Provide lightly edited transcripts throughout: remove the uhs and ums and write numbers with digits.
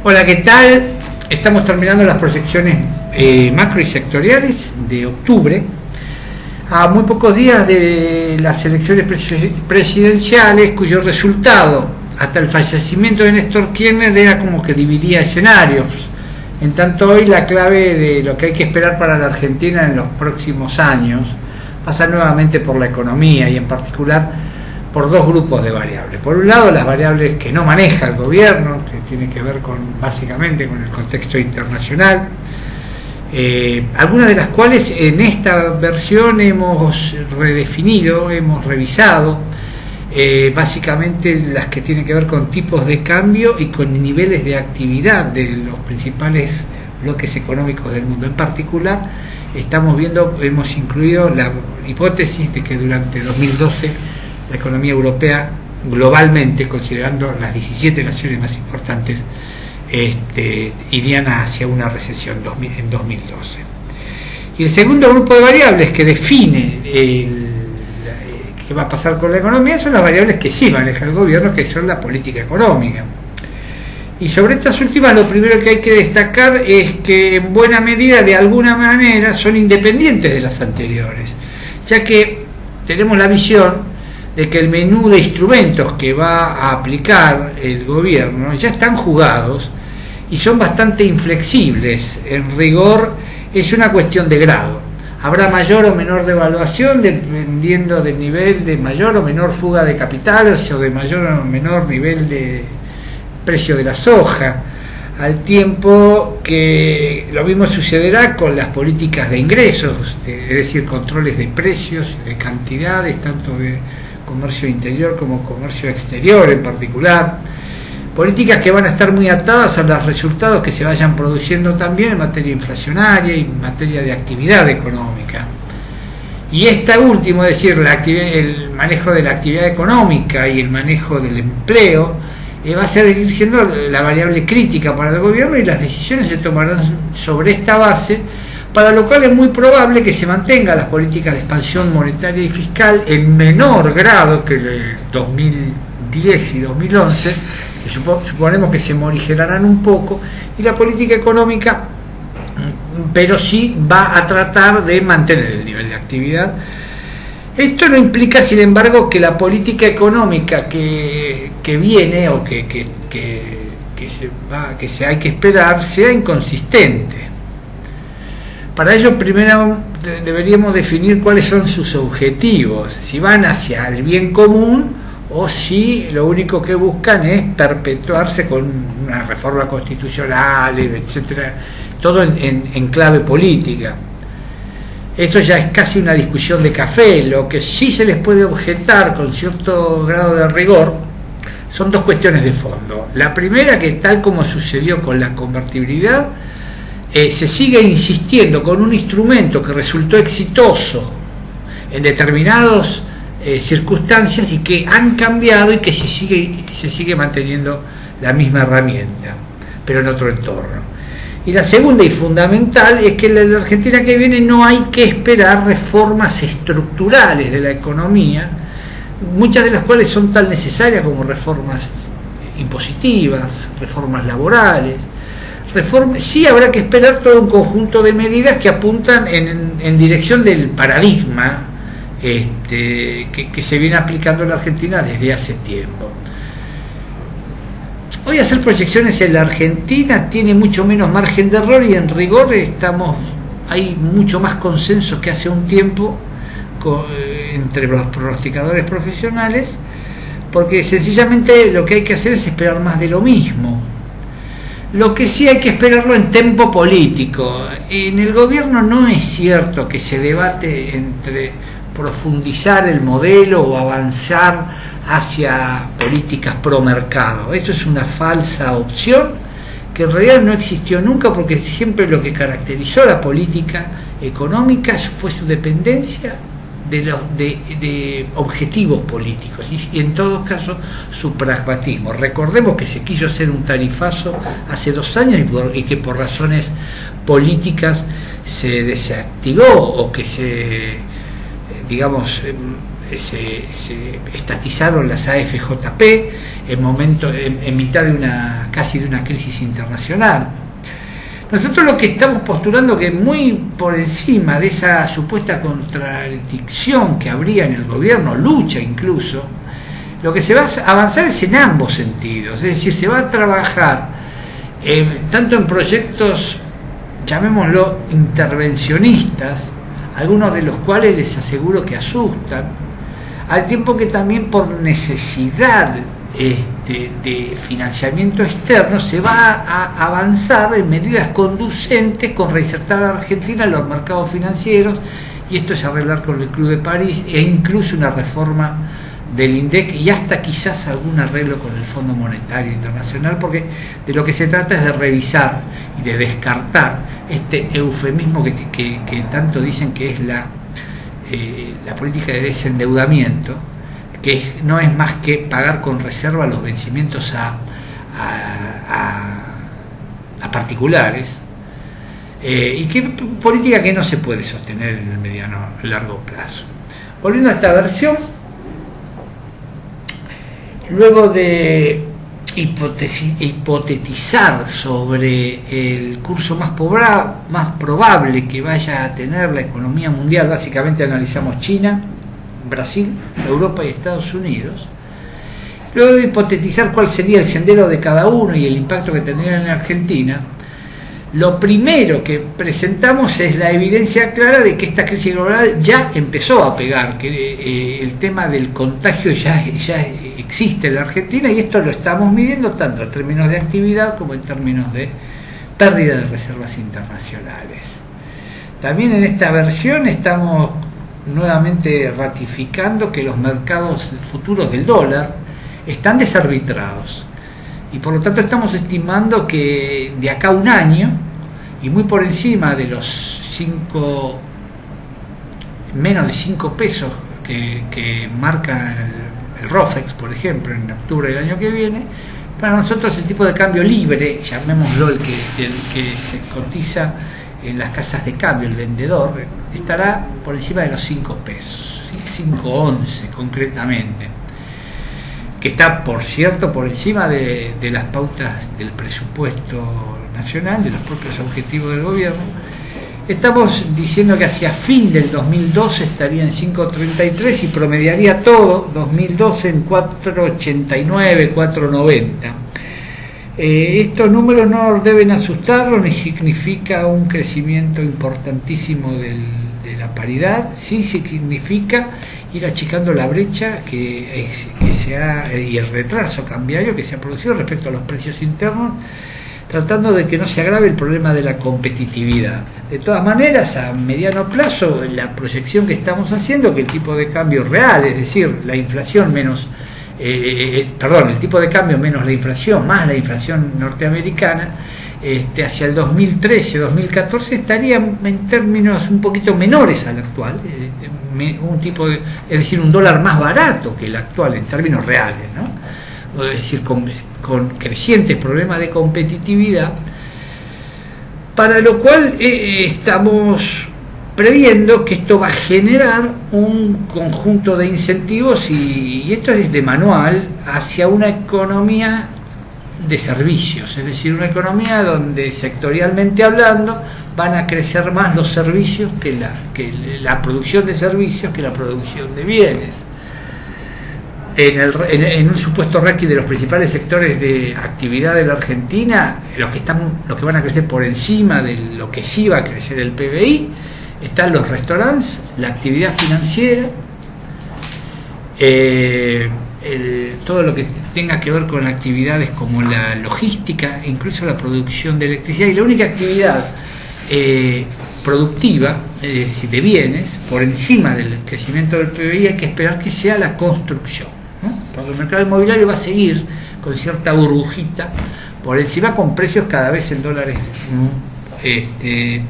Hola, ¿qué tal? Estamos terminando las proyecciones macro y sectoriales de octubre, a muy pocos días de las elecciones presidenciales, cuyo resultado, hasta el fallecimiento de Néstor Kirchner, era como que dividía escenarios. En tanto, hoy la clave de lo que hay que esperar para la Argentina en los próximos años pasa nuevamente por la economía y en particular por dos grupos de variables. Por un lado, las variables que no maneja el gobierno, que tiene que ver básicamente con el contexto internacional, algunas de las cuales en esta versión hemos redefinido, hemos revisado, básicamente las que tienen que ver con tipos de cambio y con niveles de actividad de los principales bloques económicos del mundo. En particular, hemos incluido la hipótesis de que durante 2012 la economía europea globalmente, considerando las 17 naciones más importantes, irían hacia una recesión en 2012. Y el segundo grupo de variables que define qué va a pasar con la economía son las variables que sí maneja el gobierno, que son la política económica. Y sobre estas últimas, lo primero que hay que destacar es que en buena medida, de alguna manera, son independientes de las anteriores, ya que tenemos la visión de que el menú de instrumentos que va a aplicar el gobierno ya están jugados y son bastante inflexibles. En rigor, es una cuestión de grado. Habrá mayor o menor devaluación dependiendo del nivel de mayor o menor fuga de capitales o de mayor o menor nivel de precio de la soja, al tiempo que lo mismo sucederá con las políticas de ingresos, es decir, controles de precios, de cantidades, tanto de comercio interior como comercio exterior en particular, políticas que van a estar muy atadas a los resultados que se vayan produciendo también en materia inflacionaria y en materia de actividad económica. Y esta última, es decir, el manejo de la actividad económica y el manejo del empleo, va a seguir siendo la variable crítica para el gobierno, y las decisiones se tomarán sobre esta base, para lo cual es muy probable que se mantengan las políticas de expansión monetaria y fiscal en menor grado que el 2010 y 2011, que suponemos que se morigerarán un poco, y la política económica, pero sí va a tratar de mantener el nivel de actividad. Esto no implica, sin embargo, que la política económica que viene o que hay que esperar sea inconsistente. Para ello, primero deberíamos definir cuáles son sus objetivos, si van hacia el bien común o si lo único que buscan es perpetuarse con una reforma constitucional, etcétera, todo en clave política. Eso ya es casi una discusión de café. Lo que sí se les puede objetar con cierto grado de rigor son dos cuestiones de fondo. La primera, que tal como sucedió con la convertibilidad, se sigue insistiendo con un instrumento que resultó exitoso en determinadas circunstancias y que han cambiado y que se sigue manteniendo la misma herramienta, pero en otro entorno. Y la segunda y fundamental es que en la Argentina que viene no hay que esperar reformas estructurales de la economía, muchas de las cuales son tan necesarias como reformas impositivas, reformas laborales. Sí habrá que esperar todo un conjunto de medidas que apuntan en dirección del paradigma que se viene aplicando en la Argentina desde hace tiempo. Hoy hacer proyecciones en la Argentina tiene mucho menos margen de error, y en rigor hay mucho más consenso que hace un tiempo entre los pronosticadores profesionales, porque sencillamente lo que hay que hacer es esperar más de lo mismo. Lo que sí hay que esperarlo en tempo político. En el gobierno no es cierto que se debate entre profundizar el modelo o avanzar hacia políticas pro mercado. Eso es una falsa opción que en realidad no existió nunca, porque siempre lo que caracterizó la política económica fue su dependencia de objetivos políticos y en todo caso su pragmatismo. Recordemos que se quiso hacer un tarifazo hace 2 años y que por razones políticas se desactivó, o que se se estatizaron las AFJP en mitad de casi de una crisis internacional. Nosotros lo que estamos postulando, que muy por encima de esa supuesta contradicción que habría en el gobierno, lucha incluso, lo que se va a avanzar es en ambos sentidos, es decir, se va a trabajar tanto en proyectos, llamémoslo, intervencionistas, algunos de los cuales les aseguro que asustan, al tiempo que también por necesidad de financiamiento externo se va a avanzar en medidas conducentes con reinsertar a Argentina en los mercados financieros, y esto es arreglar con el Club de París e incluso una reforma del INDEC y hasta quizás algún arreglo con el Fondo Monetario Internacional, porque de lo que se trata es de revisar y de descartar este eufemismo que tanto dicen que es la política de desendeudamiento, que no es más que pagar con reserva los vencimientos a particulares, y que política que no se puede sostener en el mediano largo plazo. Volviendo a esta versión, luego de hipotetizar sobre el curso más probable que vaya a tener la economía mundial, básicamente analizamos China, Brasil, Europa y Estados Unidos. Luego de hipotetizar cuál sería el sendero de cada uno y el impacto que tendría en Argentina, lo primero que presentamos es la evidencia clara de que esta crisis global ya empezó a pegar, que el tema del contagio ya existe en la Argentina, y esto lo estamos midiendo tanto en términos de actividad como en términos de pérdida de reservas internacionales. También en esta versión estamos nuevamente ratificando que los mercados futuros del dólar están desarbitrados, y por lo tanto estamos estimando que de acá a un año, y muy por encima de los menos de 5 pesos que marca el ROFEX, por ejemplo, en octubre del año que viene, para nosotros el tipo de cambio libre, llamémoslo el que se cotiza en las casas de cambio, el vendedor, estará por encima de los 5 pesos, 5.11 concretamente, que está, por cierto, por encima de las pautas del presupuesto nacional, de los propios objetivos del gobierno. Estamos diciendo que hacia fin del 2012 estaría en 5.33 y promediaría todo 2012 en 4.89, 4.90. Estos números no deben asustarlos, ni significa un crecimiento importantísimo de la paridad. Sí significa ir achicando la brecha y el retraso cambiario que se ha producido respecto a los precios internos, tratando de que no se agrave el problema de la competitividad. De todas maneras, a mediano plazo, la proyección que estamos haciendo, que el tipo de cambio real, es decir, la inflación menos, el tipo de cambio menos la inflación, más la inflación norteamericana, hacia el 2013-2014 estaría en términos un poquito menores al actual, es decir, un dólar más barato que el actual en términos reales, ¿no? Es decir, con crecientes problemas de competitividad, para lo cual estamos previendo que esto va a generar un conjunto de incentivos, y esto es de manual, hacia una economía de servicios, es decir, una economía donde sectorialmente hablando van a crecer más los servicios que la producción de servicios que la producción de bienes. En un supuesto ranking de los principales sectores de actividad de la Argentina, los que van a crecer por encima de lo que sí va a crecer el PBI, están los restaurantes, la actividad financiera, todo lo que tenga que ver con actividades como la logística, incluso la producción de electricidad, y la única actividad productiva, es decir, de bienes, por encima del crecimiento del PBI, hay que esperar que sea la construcción, ¿no? Porque el mercado inmobiliario va a seguir con cierta burbujita por encima, con precios cada vez en dólares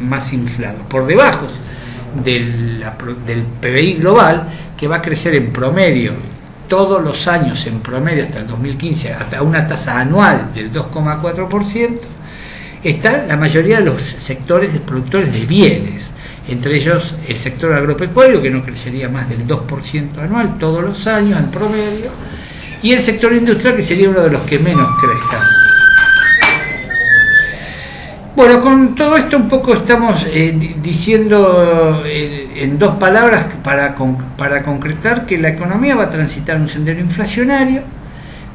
más inflados, por debajo del PBI global, que va a crecer en promedio todos los años, en promedio hasta el 2015, hasta una tasa anual del 2,4%, está la mayoría de los sectores de productores de bienes, entre ellos el sector agropecuario, que no crecería más del 2% anual todos los años en promedio, y el sector industrial, que sería uno de los que menos crezca. Bueno, con todo esto un poco estamos diciendo en dos palabras para concretar que la economía va a transitar un sendero inflacionario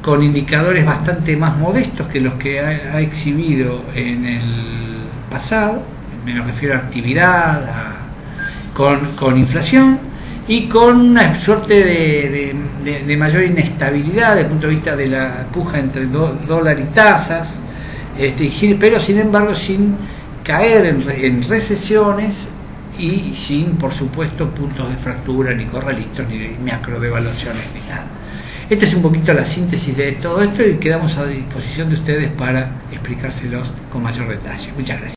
con indicadores bastante más modestos que los que ha exhibido en el pasado, me refiero a actividad, con inflación y con una suerte de mayor inestabilidad desde el punto de vista de la puja entre dólar y tasas. Pero sin embargo sin caer en recesiones y sin, por supuesto, puntos de fractura, ni corralitos, ni macro devaluaciones, ni nada. Esta es un poquito la síntesis de todo esto y quedamos a disposición de ustedes para explicárselos con mayor detalle. Muchas gracias.